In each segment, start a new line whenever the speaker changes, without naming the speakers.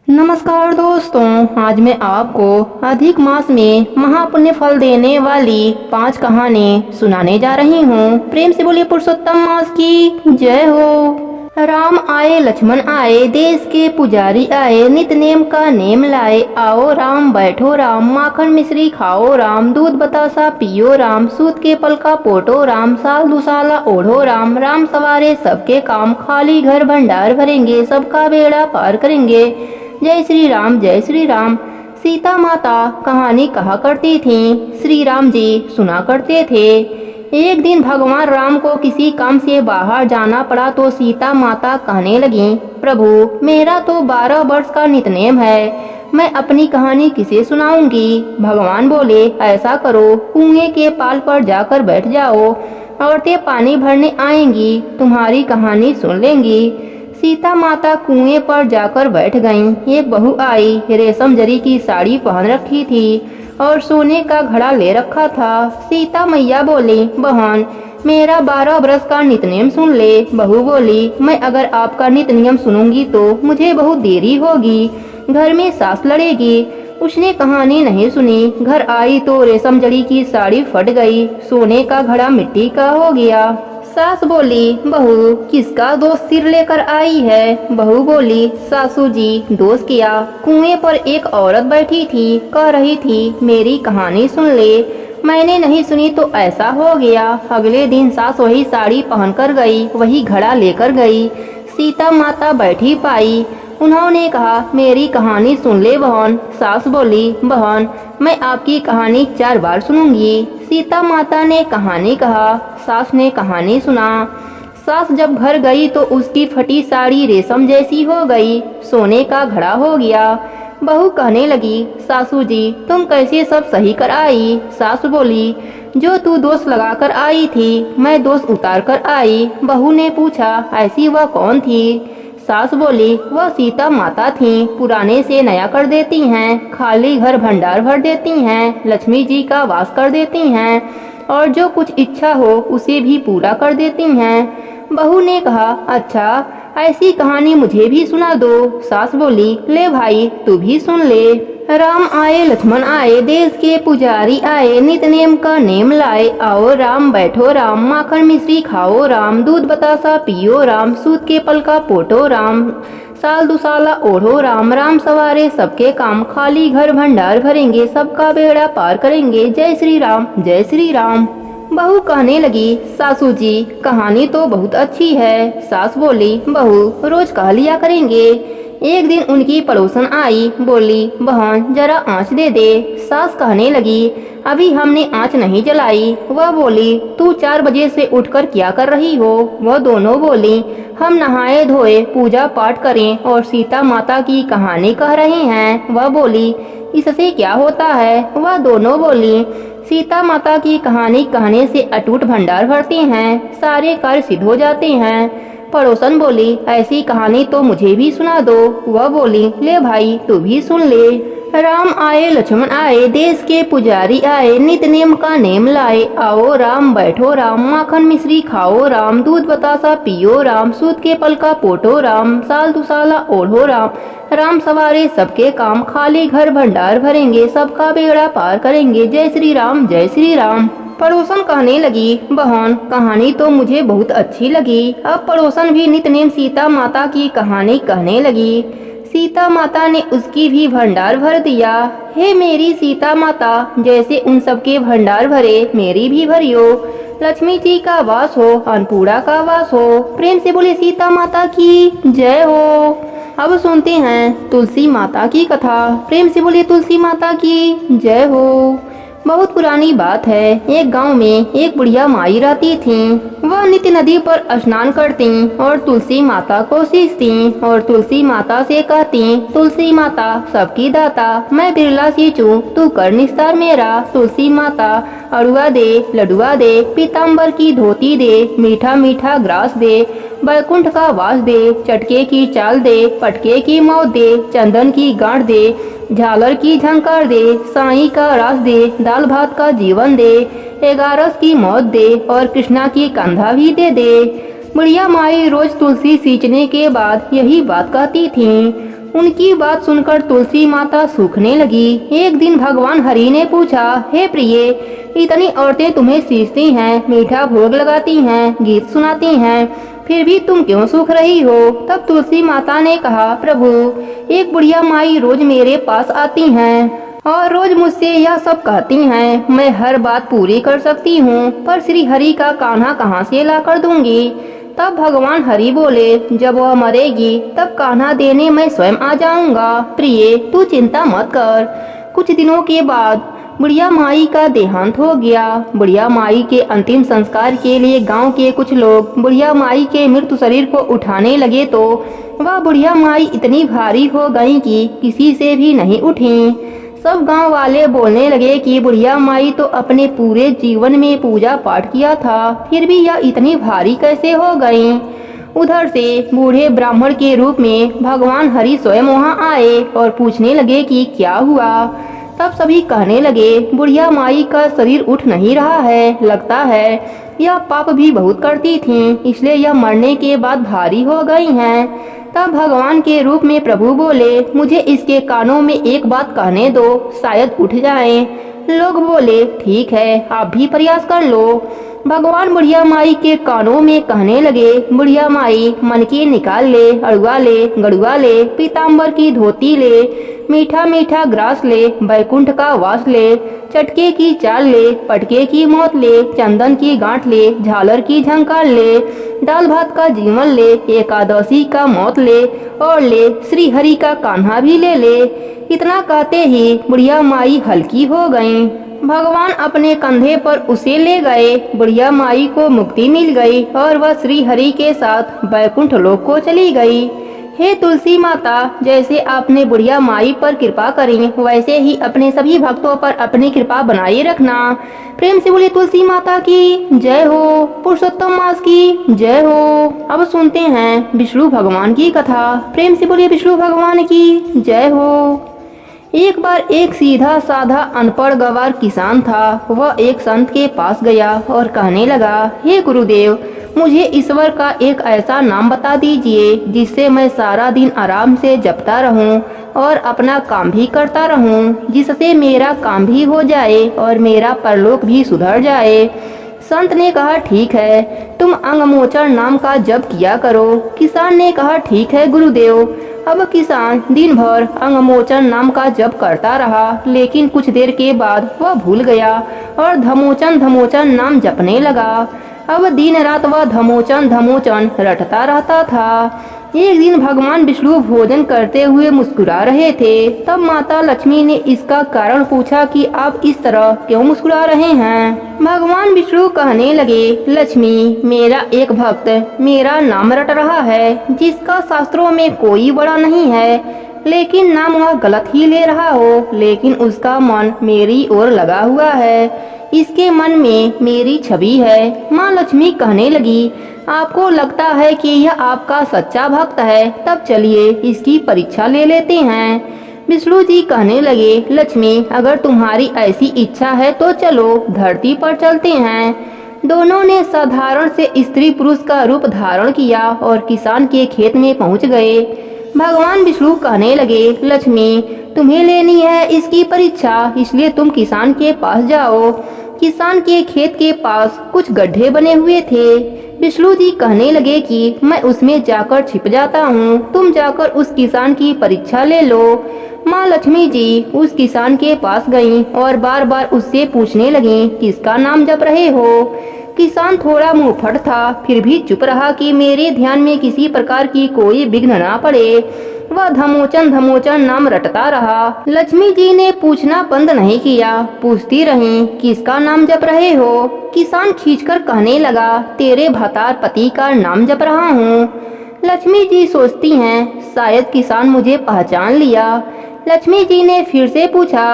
नमस्कार दोस्तों, आज मैं आपको अधिक मास में महापुण्य फल देने वाली 5 कहानी सुनाने जा रही हूँ। प्रेम से बोलिए पुरुषोत्तम मास की जय हो। राम आए लक्ष्मण आए, देश के पुजारी आए, नित नेम का नेम लाए। आओ राम बैठो राम, माखन मिश्री खाओ राम, दूध बतासा पियो राम, सूत के पल का पोटो राम, साल दुसाला ओढ़ो राम। राम सवारे सबके काम, खाली घर भंडार भरेंगे, सबका बेड़ा पार करेंगे। जय श्री राम जय श्री राम। सीता माता कहानी कहा करती थीं, श्री राम जी सुना करते थे। एक दिन भगवान राम को किसी काम से बाहर जाना पड़ा तो सीता माता कहने लगी, प्रभु मेरा तो 12 वर्ष का नितनेम है, मैं अपनी कहानी किसे सुनाऊंगी। भगवान बोले, ऐसा करो, कुएं के पाल पर जाकर बैठ जाओ, औरतें पानी भरने आएंगी, तुम्हारी कहानी सुन लेंगी। सीता माता कुएं पर जाकर बैठ गईं। एक बहू आई, रेशम जरी की साड़ी पहन रखी थी और सोने का घड़ा ले रखा था। सीता मैया बोली, बहन मेरा 12 बरस का नितनेम सुन ले। बहू बोली, मैं अगर आपका नितनेम सुनूंगी तो मुझे बहुत देरी होगी, घर में सास लड़ेगी। उसने कहानी नहीं सुनी, घर आई तो रेशम जड़ी की साड़ी फट गई, सोने का घड़ा मिट्टी का हो गया। सास बोली, बहू किसका दोष सिर लेकर आई है। बहू बोली, सासू जी दोष किया, कुएं पर एक औरत बैठी थी, कह रही थी मेरी कहानी सुन ले, मैंने नहीं सुनी तो ऐसा हो गया। अगले दिन सास वही साड़ी पहनकर गई, वही घड़ा लेकर गई। सीता माता बैठी पाई, उन्होंने कहा मेरी कहानी सुन ले बहन। सास बोली, बहन मैं आपकी कहानी 4 बार सुनूंगी। सीता माता ने कहानी कहा, सास ने कहानी सुना। सास जब घर गई तो उसकी फटी साड़ी रेशम जैसी हो गई, सोने का घड़ा हो गया। बहू कहने लगी, सासू जी तुम कैसे सब सही कर आई। सास बोली, जो तू दोष लगाकर आई थी, मैं दोष उतार कर आई। बहू ने पूछा, ऐसी वह कौन थी। सास बोली, वह सीता माता थीं, पुराने से नया कर देती हैं, खाली घर भंडार भर देती हैं, लक्ष्मी जी का वास कर देती हैं और जो कुछ इच्छा हो उसे भी पूरा कर देती हैं। बहू ने कहा, अच्छा ऐसी कहानी मुझे भी सुना दो। सास बोली, ले भाई तू भी सुन ले। राम आए लक्ष्मण आए, देश के पुजारी आए, नित नेम का नेम लाए। आओ राम बैठो राम, माखन मिश्री खाओ राम, दूध बतासा पियो राम, सूत के पल का पोटो राम, साल दुसाला ओढ़ो राम। राम सवारे सबके काम, खाली घर भंडार भरेंगे, सबका बेड़ा पार करेंगे। जय श्री राम जय श्री राम। बहू कहने लगी, सासू जी कहानी तो बहुत अच्छी है। सास बोली, बहू रोज कह लिया करेंगे। एक दिन उनकी पड़ोसन आई, बोली, बहन जरा आँच दे दे। सास कहने लगी, अभी हमने आँच नहीं जलाई। वह बोली, तू 4 बजे से उठकर क्या कर रही हो। वह दोनों बोली, हम नहाए धोए पूजा पाठ करें और सीता माता की कहानी कह रहे हैं। वह बोली, इससे क्या होता है। वह दोनों बोली, सीता माता की कहानी कहने से अटूट भंडार भरते हैं, सारे कार्य सिद्ध हो जाते हैं। पड़ोसन बोली, ऐसी कहानी तो मुझे भी सुना दो। वह बोली, ले भाई तू भी सुन ले। राम आए लक्ष्मण आए, देश के पुजारी आए, नित नेम का नेम लाए। आओ राम बैठो राम, माखन मिश्री खाओ राम, दूध बतासा पियो राम, सूत के पल का पोटो राम, साल दुसाला ओढ़ो राम। राम सवारे सबके काम, खाली घर भंडार भरेंगे, सबका बेड़ा पार करेंगे। जय श्री राम जय श्री राम। पड़ोसन कहने लगी, बहन कहानी तो मुझे बहुत अच्छी लगी। अब पड़ोसन भी नितनेम सीता माता की कहानी कहने लगी। सीता माता ने उसकी भी भंडार भर दिया। हे मेरी सीता माता, जैसे उन सबके भंडार भरे मेरी भी भरियो। लक्ष्मी जी का वास हो, अन्नपूर्णा का वास हो। प्रेम से बोले सीता माता की जय हो। अब सुनते हैं तुलसी माता की कथा। प्रेम से बोले तुलसी माता की जय हो। बहुत पुरानी बात है, एक गांव में एक बुढ़िया माई रहती थीं। वह नित्य नदी पर स्नान करती और तुलसी माता को सींचती और तुलसी माता से कहती, तुलसी माता सबकी दाता, मैं बिरला सींचूं, तू कर निस्तार मेरा। तुलसी माता अड़ुआ दे, लडुआ दे, पीताम्बर की धोती दे, मीठा मीठा ग्रास दे, बैकुंठ का वास दे, चटके की चाल दे, पटके की मौत दे, चंदन की गांठ दे, झालर की झंकार दे, साई का रास दे, दाल भात का जीवन दे, 11 की मौत दे और कृष्णा की कंधा भी दे। बुढ़िया माई रोज तुलसी सींचने के बाद यही बात कहती थीं। उनकी बात सुनकर तुलसी माता सूखने लगी। एक दिन भगवान हरि ने पूछा, हे प्रिय, इतनी औरतें तुम्हें सींचती हैं, मीठा भोग लगाती हैं, गीत सुनाती हैं, फिर भी तुम क्यों सूख रही हो? तब तुलसी माता ने कहा, प्रभु, एक बुढ़िया माई रोज मेरे पास आती हैं और रोज मुझसे यह सब कहती हैं, मैं हर बात पूरी कर सकती हूँ, पर श्री हरि का कान्हा कहाँ से ला कर दूंगी? तब भगवान हरि बोले, जब वह मरेगी तब कान्हा देने मैं स्वयं आ जाऊंगा। प्रिय, तू चिंता मत कर। कुछ दिनों के बाद बुढ़िया माई का देहांत हो गया। बुढ़िया माई के अंतिम संस्कार के लिए गांव के कुछ लोग बुढ़िया माई के मृत शरीर को उठाने लगे तो वह बुढ़िया माई इतनी भारी हो गई कि किसी से भी नहीं उठी। सब गांव वाले बोलने लगे कि बुढ़िया माई तो अपने पूरे जीवन में पूजा पाठ किया था, फिर भी यह इतनी भारी कैसे हो गई? उधर से बूढ़े ब्राह्मण के रूप में भगवान हरि स्वयं वहां आए और पूछने लगे कि क्या हुआ। तब सभी कहने लगे, बुढ़िया माई का शरीर उठ नहीं रहा है, लगता है यह पाप भी बहुत करती थीं, इसलिए यह मरने के बाद भारी हो गई हैं। तब भगवान के रूप में प्रभु बोले, मुझे इसके कानों में एक बात कहने दो, शायद उठ जाएं। लोग बोले, ठीक है, आप भी प्रयास कर लो। भगवान बुढ़िया माई के कानों में कहने लगे, बुढ़िया माई, मन की निकाल ले, अड़ुआ ले, गड़ुआ ले, पीताम्बर की धोती ले, मीठा मीठा ग्रास ले, बैकुंठ का वास ले, चटके की चाल ले, पटके की मौत ले, चंदन की गांठ ले, झालर की झंकार ले, दाल भात का जीवन ले, एकादशी का मौत ले और ले श्री हरि का कान्हा भी ले। इतना कहते ही बुढ़िया माई हल्की हो गईं। भगवान अपने कंधे पर उसे ले गए। बुढ़िया माई को मुक्ति मिल गई और वह श्री हरि के साथ बैकुंठ लोक को चली गई। हे तुलसी माता, जैसे आपने बुढ़िया माई पर कृपा करी, वैसे ही अपने सभी भक्तों पर अपनी कृपा बनाए रखना। प्रेम से बोले तुलसी माता की जय हो, पुरुषोत्तम मास की जय हो। अब सुनते हैं विष्णु भगवान की कथा। प्रेम से बोले विष्णु भगवान की जय हो। एक बार एक सीधा साधा अनपढ़ गवार किसान था। वह एक संत के पास गया और कहने लगा, हे गुरुदेव, मुझे ईश्वर का एक ऐसा नाम बता दीजिए जिससे मैं सारा दिन आराम से जपता रहूं और अपना काम भी करता रहूं, जिससे मेरा काम भी हो जाए और मेरा परलोक भी सुधर जाए। संत ने कहा, ठीक है, तुम अंगमोचन नाम का जप किया करो। किसान ने कहा, ठीक है गुरुदेव। अब किसान दिन भर अंगमोचन नाम का जप करता रहा, लेकिन कुछ देर के बाद वह भूल गया और धमोचन धमोचन नाम जपने लगा। अब दिन रात वह धमोचन धमोचन रटता रहता था। एक दिन भगवान विष्णु भोजन करते हुए मुस्कुरा रहे थे। तब माता लक्ष्मी ने इसका कारण पूछा कि आप इस तरह क्यों मुस्कुरा रहे हैं। भगवान विष्णु कहने लगे, लक्ष्मी, मेरा एक भक्त मेरा नाम रट रहा है, जिसका शास्त्रों में कोई बड़ा नहीं है, लेकिन नाम वह गलत ही ले रहा हो, लेकिन उसका मन मेरी ओर लगा हुआ है। इसके मन में मेरी छवि है। माँ लक्ष्मी कहने लगी, आपको लगता है कि यह आपका सच्चा भक्त है, तब चलिए इसकी परीक्षा ले लेते हैं। विष्णु जी कहने लगे, लक्ष्मी, अगर तुम्हारी ऐसी इच्छा है तो चलो धरती पर चलते हैं। दोनों ने साधारण से स्त्री पुरुष का रूप धारण किया और किसान के खेत में पहुंच गए। भगवान विष्णु कहने लगे, लक्ष्मी, तुम्हें लेनी है इसकी परीक्षा, इसलिए तुम किसान के पास जाओ। किसान के खेत के पास कुछ गड्ढे बने हुए थे। विष्णु जी कहने लगे कि मैं उसमें जाकर छिप जाता हूँ, तुम जाकर उस किसान की परीक्षा ले लो। माँ लक्ष्मी जी उस किसान के पास गईं और बार बार उससे पूछने लगीं, किसका नाम जप रहे हो? किसान थोड़ा मुंहफट था, फिर भी चुप रहा कि मेरे ध्यान में किसी प्रकार की कोई विघ्न ना पड़े। वह धमोचन धमोचन नाम रटता रहा। लक्ष्मी जी ने पूछना बंद नहीं किया, पूछती रहीं, किसका नाम जप रहे हो? किसान खींचकर कहने लगा, तेरे भतार पति का नाम जप रहा हूँ। लक्ष्मी जी सोचती हैं, शायद किसान मुझे पहचान लिया। लक्ष्मी जी ने फिर से पूछा,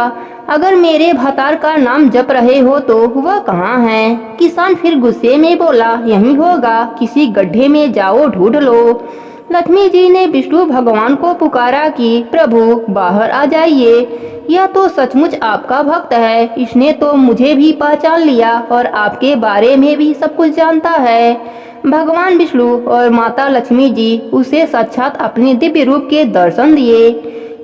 अगर मेरे भतार का नाम जप रहे हो तो वह कहाँ है? किसान फिर गुस्से में बोला, यहीं होगा, किसी गड्ढे में जाओ ढूंढ लो। लक्ष्मी जी ने विष्णु भगवान को पुकारा कि प्रभु बाहर आ जाइए। यह तो सचमुच आपका भक्त है। इसने तो मुझे भी पहचान लिया और आपके बारे में भी सब कुछ जानता है। भगवान विष्णु और माता लक्ष्मी जी उसे साक्षात अपने दिव्य रूप के दर्शन दिए।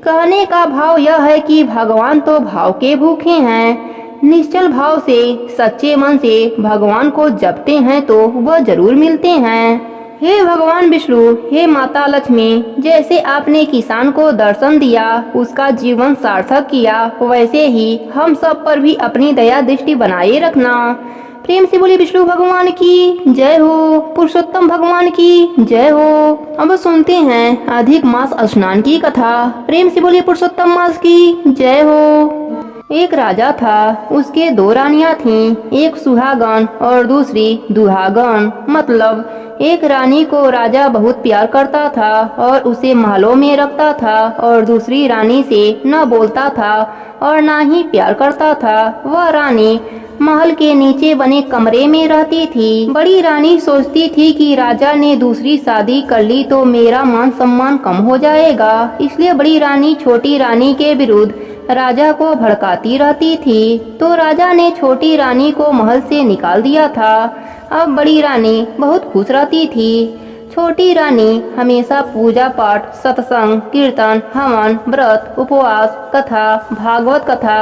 कहने का भाव यह है कि भगवान तो भाव के भूखे हैं। निश्चल भाव से, सच्चे मन से भगवान को जपते हैं तो वह जरूर मिलते हैं। हे भगवान विष्णु, हे माता लक्ष्मी, जैसे आपने किसान को दर्शन दिया, उसका जीवन सार्थक किया, वैसे ही हम सब पर भी अपनी दया दृष्टि बनाए रखना। प्रेम से बोले विष्णु भगवान की जय हो, पुरुषोत्तम भगवान की जय हो। अब सुनते हैं अधिक मास स्नान की कथा। प्रेम से बोले पुरुषोत्तम मास की जय हो। एक राजा था, उसके दो रानियां थीं, एक सुहागन और दूसरी दुहागन। मतलब एक रानी को राजा बहुत प्यार करता था और उसे महलों में रखता था, और दूसरी रानी से न बोलता था और न ही प्यार करता था। वह रानी महल के नीचे बने कमरे में रहती थी। बड़ी रानी सोचती थी कि राजा ने दूसरी शादी कर ली तो मेरा मान सम्मान कम हो जाएगा, इसलिए बड़ी रानी छोटी रानी के विरुद्ध राजा को भड़काती रहती थी। तो राजा ने छोटी रानी को महल से निकाल दिया था। अब बड़ी रानी बहुत खुश रहती थी। छोटी रानी हमेशा पूजा पाठ, सत्संग, कीर्तन, हवन, व्रत, उपवास, कथा, भागवत कथा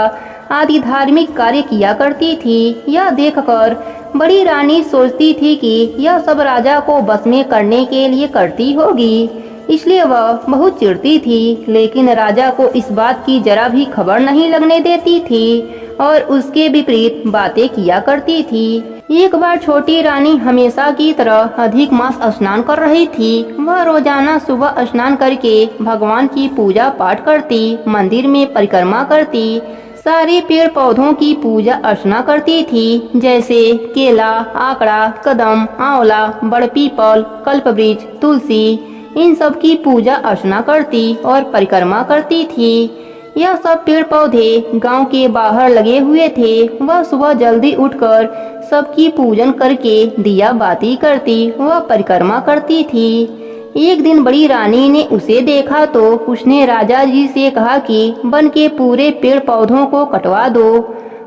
आदि धार्मिक कार्य किया करती थी। यह देखकर बड़ी रानी सोचती थी कि यह सब राजा को बस में करने के लिए करती होगी, इसलिए वह बहुत चिढ़ती थी। लेकिन राजा को इस बात की जरा भी खबर नहीं लगने देती थी और उसके विपरीत बातें किया करती थी। एक बार छोटी रानी हमेशा की तरह अधिक मास स्नान कर रही थी। वह रोजाना सुबह स्नान करके भगवान की पूजा पाठ करती, मंदिर में परिक्रमा करती, सारे पेड़ पौधों की पूजा अर्चना करती थी, जैसे केला, आकड़ा, कदम, आंवला, बड़ पीपल, कल्पवृक्ष, तुलसी, इन सब की पूजा अर्चना करती और परिक्रमा करती थी। यह सब पेड़ पौधे गांव के बाहर लगे हुए थे। वह सुबह जल्दी उठकर सबकी पूजन करके दिया बाती करती, वह परिक्रमा करती थी। एक दिन बड़ी रानी ने उसे देखा तो उसने राजा जी से कहा कि वन के पूरे पेड़ पौधों को कटवा दो।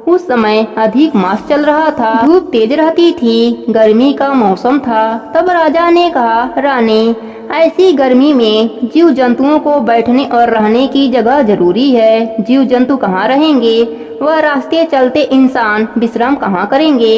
उस समय अधिक मास चल रहा था, धूप तेज रहती थी, गर्मी का मौसम था। तब राजा ने कहा, रानी, ऐसी गर्मी में जीव जंतुओं को बैठने और रहने की जगह जरूरी है। जीव जंतु कहाँ रहेंगे? वह रास्ते चलते इंसान विश्राम कहाँ करेंगे?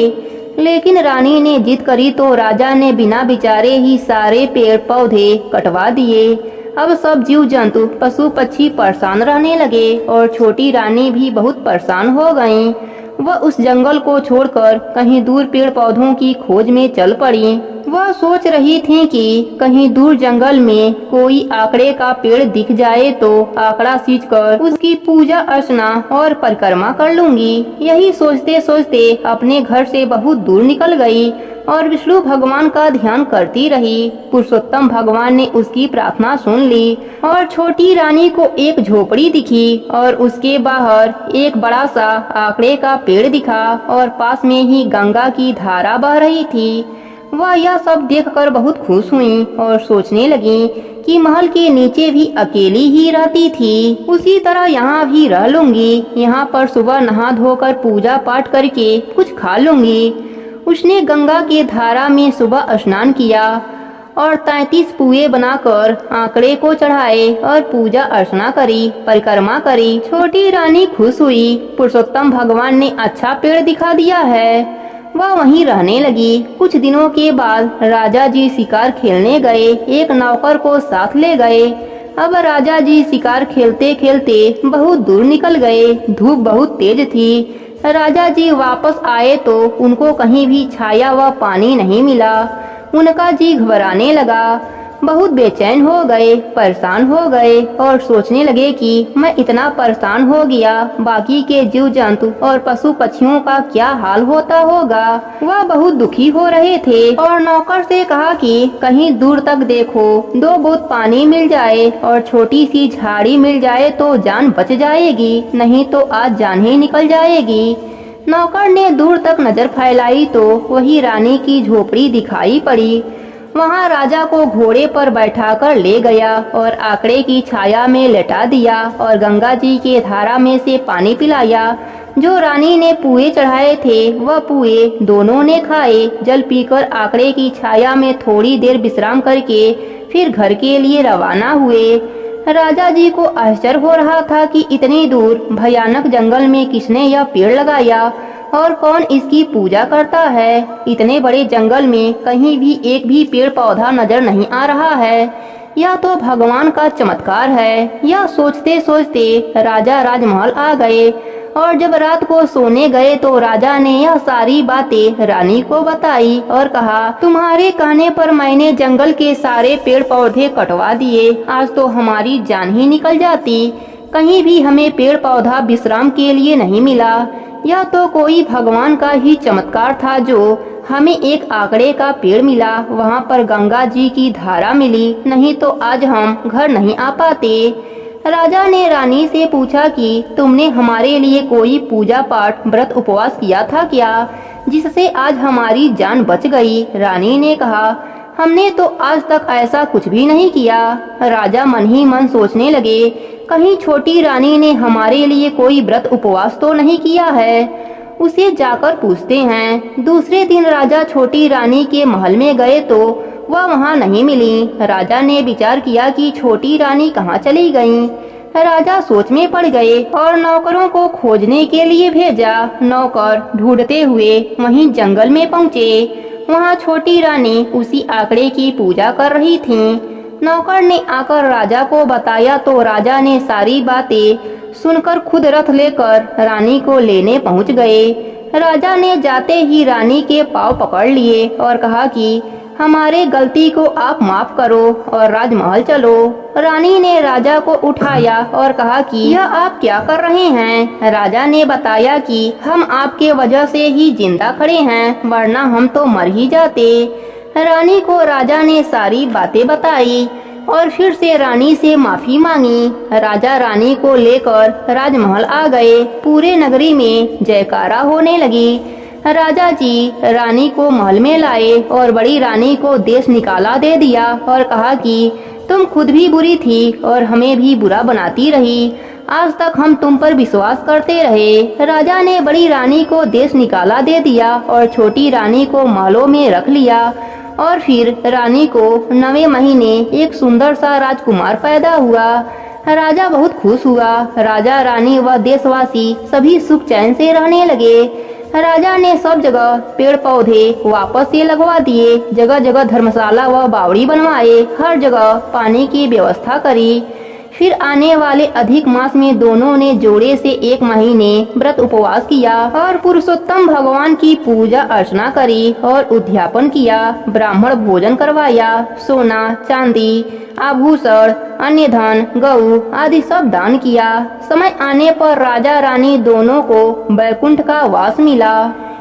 लेकिन रानी ने जिद करी तो राजा ने बिना विचारे ही सारे पेड़ पौधे कटवा दिए। अब सब जीव जंतु पशु पक्षी परेशान रहने लगे और छोटी रानी भी बहुत परेशान हो गईं। वह उस जंगल को छोड़कर कहीं दूर पेड़ पौधों की खोज में चल पड़ी। वह सोच रही थी कि कहीं दूर जंगल में कोई आकड़े का पेड़ दिख जाए तो आकड़ा सींचकर उसकी पूजा अर्चना और परिक्रमा कर लूंगी। यही सोचते सोचते अपने घर से बहुत दूर निकल गई और विष्णु भगवान का ध्यान करती रही। पुरुषोत्तम भगवान ने उसकी प्रार्थना सुन ली और छोटी रानी को एक झोपड़ी दिखी और उसके बाहर एक बड़ा सा आकड़े का पेड़ दिखा और पास में ही गंगा की धारा बह रही थी। वह यह सब देखकर बहुत खुश हुई और सोचने लगी कि महल के नीचे भी अकेली ही रहती थी, उसी तरह यहाँ भी रह लूंगी। यहाँ पर सुबह नहा धोकर पूजा पाठ करके कुछ खा लूंगी। उसने गंगा के धारा में सुबह स्नान किया और 33 पुए बनाकर आंकड़े को चढ़ाए और पूजा अर्चना करी, परिक्रमा करी। छोटी रानी खुश हुई। पुरुषोत्तम भगवान ने अच्छा पेड़ दिखा दिया है, वह वहीं रहने लगी। कुछ दिनों के बाद राजा जी शिकार खेलने गए। एक नौकर को साथ ले गए। अब राजा जी शिकार खेलते खेलते बहुत दूर निकल गए। धूप बहुत तेज थी। राजा जी वापस आए तो उनको कहीं भी छाया व पानी नहीं मिला। उनका जी घबराने लगा, बहुत बेचैन हो गए, परेशान हो गए और सोचने लगे कि मैं इतना परेशान हो गया, बाकी के जीव जंतु और पशु पक्षियों का क्या हाल होता होगा। वह बहुत दुखी हो रहे थे और नौकर से कहा कि कहीं दूर तक देखो, 2 बूंद पानी मिल जाए और छोटी सी झाड़ी मिल जाए तो जान बच जाएगी, नहीं तो आज जान ही निकल जाएगी। नौकर ने दूर तक नजर फैलाई तो वही रानी की झोपड़ी दिखाई पड़ी। वहाँ राजा को घोड़े पर बैठाकर ले गया और आकड़े की छाया में लेटा दिया और गंगा जी के धारा में से पानी पिलाया। जो रानी ने पुए चढ़ाए थे वह पुए दोनों ने खाए। जल पीकर आकड़े की छाया में थोड़ी देर विश्राम करके फिर घर के लिए रवाना हुए। राजा जी को आश्चर्य हो रहा था कि इतनी दूर भयानक जंगल में किसने यह पेड़ लगाया और कौन इसकी पूजा करता है। इतने बड़े जंगल में कहीं भी एक भी पेड़ पौधा नजर नहीं आ रहा है। यह तो भगवान का चमत्कार है। यह सोचते सोचते राजा राजमहल आ गए और जब रात को सोने गए तो राजा ने यह सारी बातें रानी को बताई और कहा, तुम्हारे कहने पर मैंने जंगल के सारे पेड़ पौधे कटवा दिए। आज तो हमारी जान ही निकल जाती। कहीं भी हमें पेड़ पौधा विश्राम के लिए नहीं मिला। यह तो कोई भगवान का ही चमत्कार था जो हमें एक आकड़े का पेड़ मिला, वहाँ पर गंगा जी की धारा मिली, नहीं तो आज हम घर नहीं आ पाते। राजा ने रानी से पूछा कि तुमने हमारे लिए कोई पूजा पाठ व्रत उपवास किया था क्या, जिससे आज हमारी जान बच गई। रानी ने कहा, हमने तो आज तक ऐसा कुछ भी नहीं किया। राजा मन ही मन सोचने लगे, कहीं छोटी रानी ने हमारे लिए कोई व्रत उपवास तो नहीं किया है। उसे जाकर पूछते हैं। दूसरे दिन राजा छोटी रानी के महल में गए तो वह वहाँ नहीं मिली। राजा ने विचार किया कि छोटी रानी कहाँ चली गईं। राजा सोच में पड़ गए और नौकरों को खोजने के लिए भेजा। नौकर ढूंढते हुए वहीं जंगल में पहुँचे। वहाँ छोटी रानी उसी आकड़े की पूजा कर रही थी। नौकर ने आकर राजा को बताया तो राजा ने सारी बातें सुनकर खुद रथ लेकर रानी को लेने पहुँच गए। राजा ने जाते ही रानी के पाँव पकड़ लिए और कहा कि हमारे गलती को आप माफ करो और राजमहल चलो। रानी ने राजा को उठाया और कहा कि यह आप क्या कर रहे हैं। राजा ने बताया कि हम आपके वजह से ही जिंदा खड़े हैं, वरना हम तो मर ही जाते। रानी को राजा ने सारी बातें बताई और फिर से रानी से माफी मांगी। राजा रानी को लेकर राजमहल आ गए। पूरे नगरी में जयकारा होने लगी। राजा जी रानी को महल में लाए और बड़ी रानी को देश निकाला दे दिया और कहा कि तुम खुद भी बुरी थी और हमें भी बुरा बनाती रही। आज तक हम तुम पर विश्वास करते रहे। राजा ने बड़ी रानी को देश निकाला दे दिया और छोटी रानी को महलों में रख लिया। और फिर रानी को 9वें महीने एक सुंदर सा राजकुमार पैदा हुआ। राजा बहुत खुश हुआ। राजा रानी व देशवासी सभी सुख चैन से रहने लगे। राजा ने सब जगह पेड़ पौधे वापस से लगवा दिए। जगह जगह धर्मशाला व बावड़ी बनवाए। हर जगह पानी की व्यवस्था करी। फिर आने वाले अधिक मास में दोनों ने जोड़े से 1 महीने व्रत उपवास किया और पुरुषोत्तम भगवान की पूजा अर्चना करी और उद्यापन किया। ब्राह्मण भोजन करवाया। सोना चांदी आभूषण अन्य धन गऊ आदि सब दान किया। समय आने पर राजा रानी दोनों को वैकुंठ का वास मिला।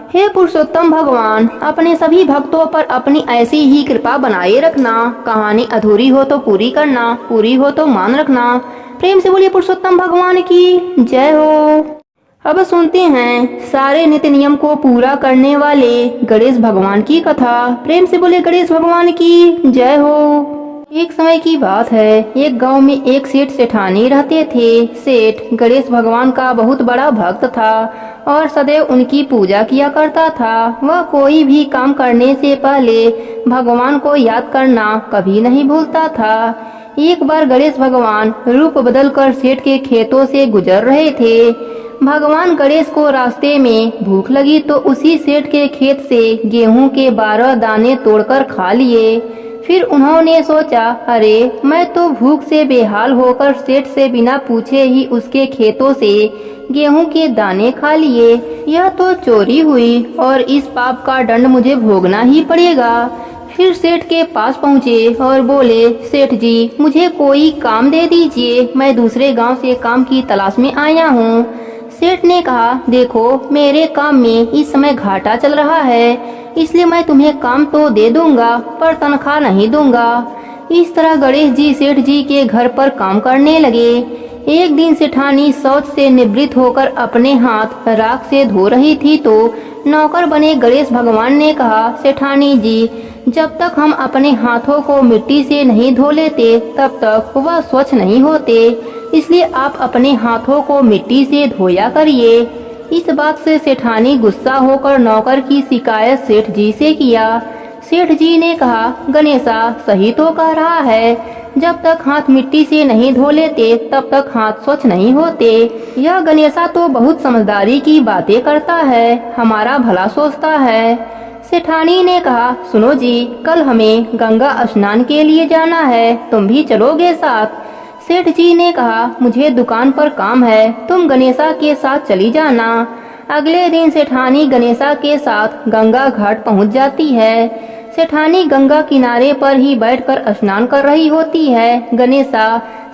हे पुरुषोत्तम भगवान, अपने सभी भक्तों पर अपनी ऐसी ही कृपा बनाए रखना। कहानी अधूरी हो तो पूरी करना, पूरी हो तो मान रखना। प्रेम से बोलिए पुरुषोत्तम भगवान की जय हो। अब सुनते हैं सारे नित्य नियम को पूरा करने वाले गणेश भगवान की कथा। प्रेम से बोलिए गणेश भगवान की जय हो। एक समय की बात है, एक गांव में एक सेठ सेठानी रहते थे। सेठ गणेश भगवान का बहुत बड़ा भक्त था और सदैव उनकी पूजा किया करता था। वह कोई भी काम करने से पहले भगवान को याद करना कभी नहीं भूलता था। एक बार गणेश भगवान रूप बदलकर सेठ के खेतों से गुजर रहे थे। भगवान गणेश को रास्ते में भूख लगी तो उसी सेठ के खेत से गेहूं के 12 दाने तोड़कर खा लिए। फिर उन्होंने सोचा, अरे मैं तो भूख से बेहाल होकर सेठ से बिना पूछे ही उसके खेतों से गेहूं के दाने खा लिए। यह तो चोरी हुई और इस पाप का दंड मुझे भोगना ही पड़ेगा। फिर सेठ के पास पहुँचे और बोले, सेठ जी मुझे कोई काम दे दीजिए, मैं दूसरे गांव से काम की तलाश में आया हूँ। सेठ ने कहा, देखो मेरे काम में इस समय घाटा चल रहा है, इसलिए मैं तुम्हें काम तो दे दूंगा पर तनख्वाह नहीं दूंगा। इस तरह गणेश जी सेठ जी के घर पर काम करने लगे। एक दिन सेठानी शौच से निवृत्त होकर अपने हाथ राख से धो रही थी तो नौकर बने गणेश भगवान ने कहा, सेठानी जी जब तक हम अपने हाथों को मिट्टी से नहीं धो लेते तब तक वह स्वच्छ नहीं होते, इसलिए आप अपने हाथों को मिट्टी से धोया करिए। इस बात से सेठानी गुस्सा होकर नौकर की शिकायत सेठ जी से किया। सेठ जी ने कहा, गणेशा सही तो कह रहा है, जब तक हाथ मिट्टी से नहीं धो लेते तब तक हाथ स्वच्छ नहीं होते। यह गणेशा तो बहुत समझदारी की बातें करता है, हमारा भला सोचता है। सेठानी ने कहा, सुनो जी, कल हमें गंगा स्नान के लिए जाना है, तुम भी चलोगे साथ? सेठ जी ने कहा, मुझे दुकान पर काम है, तुम गणेशा के साथ चली जाना। अगले दिन सेठानी गणेशा के साथ गंगा घाट पहुंच जाती है। सेठानी गंगा किनारे पर ही बैठकर स्नान कर रही होती है। गणेशा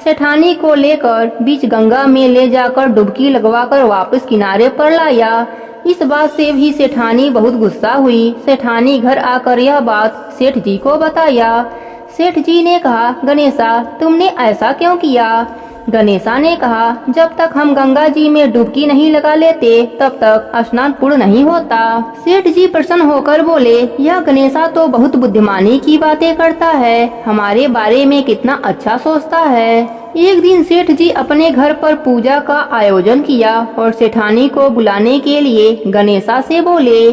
सेठानी को लेकर बीच गंगा में ले जाकर डुबकी लगवाकर वापस किनारे पर लाया। इस बात से भी सेठानी बहुत गुस्सा हुई। सेठानी घर आकर यह बात सेठ जी को बताया। सेठ जी ने कहा, गणेशा तुमने ऐसा क्यों किया? गणेशा ने कहा, जब तक हम गंगा जी में डुबकी नहीं लगा लेते तब तक स्नान पूर्ण नहीं होता। सेठ जी प्रसन्न होकर बोले, यह गणेशा तो बहुत बुद्धिमानी की बातें करता है, हमारे बारे में कितना अच्छा सोचता है। एक दिन सेठ जी अपने घर पर पूजा का आयोजन किया और सेठानी को बुलाने के लिए गणेशा से बोले।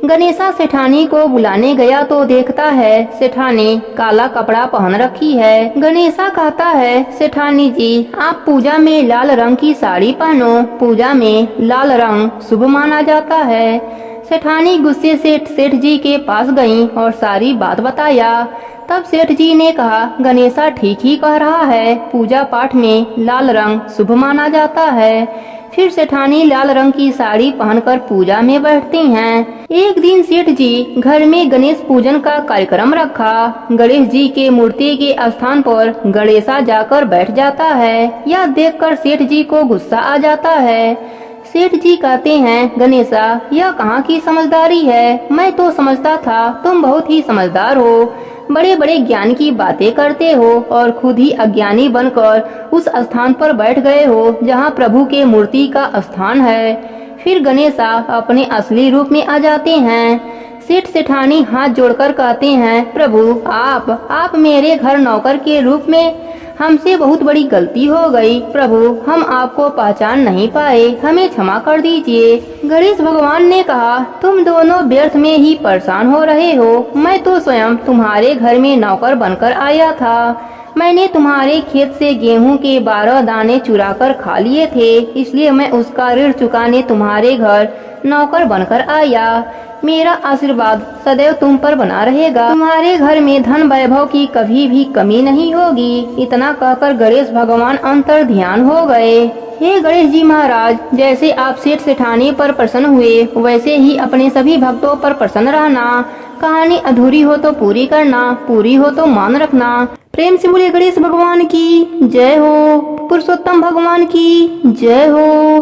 गणेशा सेठानी को बुलाने गया तो देखता है सेठानी काला कपड़ा पहन रखी है। गणेशा कहता है, सेठानी जी आप पूजा में लाल रंग की साड़ी पहनो, पूजा में लाल रंग शुभ माना जाता है। सेठानी गुस्से से सेठ जी के पास गई और सारी बात बताया। तब सेठ जी ने कहा, गणेशा ठीक ही कह रहा है, पूजा पाठ में लाल रंग शुभ माना जाता है। फिर सेठानी लाल रंग की साड़ी पहनकर पूजा में बैठती हैं। एक दिन सेठ जी घर में गणेश पूजन का कार्यक्रम रखा। गणेश जी के मूर्ति के स्थान पर गणेशा जाकर बैठ जाता है। यह देखकर सेठ जी को गुस्सा आ जाता है। सेठ जी कहते हैं, गणेशा यह कहाँ की समझदारी है, मैं तो समझता था तुम बहुत ही समझदार हो, बड़े बड़े ज्ञान की बातें करते हो और खुद ही अज्ञानी बनकर उस स्थान पर बैठ गए हो जहाँ प्रभु के मूर्ति का स्थान है। फिर गणेशा अपने असली रूप में आ जाते हैं। सेठ सेठानी हाथ जोड़कर कहते हैं, प्रभु आप मेरे घर नौकर के रूप में, हमसे बहुत बड़ी गलती हो गई, प्रभु हम आपको पहचान नहीं पाए, हमें क्षमा कर दीजिए। गणेश भगवान ने कहा, तुम दोनों व्यर्थ में ही परेशान हो रहे हो, मैं तो स्वयं तुम्हारे घर में नौकर बनकर आया था। मैंने तुम्हारे खेत से गेहूं के 12 दाने चुरा कर खा लिए थे, इसलिए मैं उसका ऋण चुकाने तुम्हारे घर नौकर बनकर आया। मेरा आशीर्वाद सदैव तुम पर बना रहेगा, तुम्हारे घर में धन वैभव की कभी भी कमी नहीं होगी। इतना कहकर गणेश भगवान अंतर ध्यान हो गए। हे गणेश जी महाराज, जैसे आप सेठ सेठानी पर प्रसन्न हुए वैसे ही अपने सभी भक्तों पर प्रसन्न रहना। कहानी अधूरी हो तो पूरी करना, पूरी हो तो मान रखना। प्रेम से बोले गणेश भगवान की जय हो, पुरुषोत्तम भगवान की जय हो।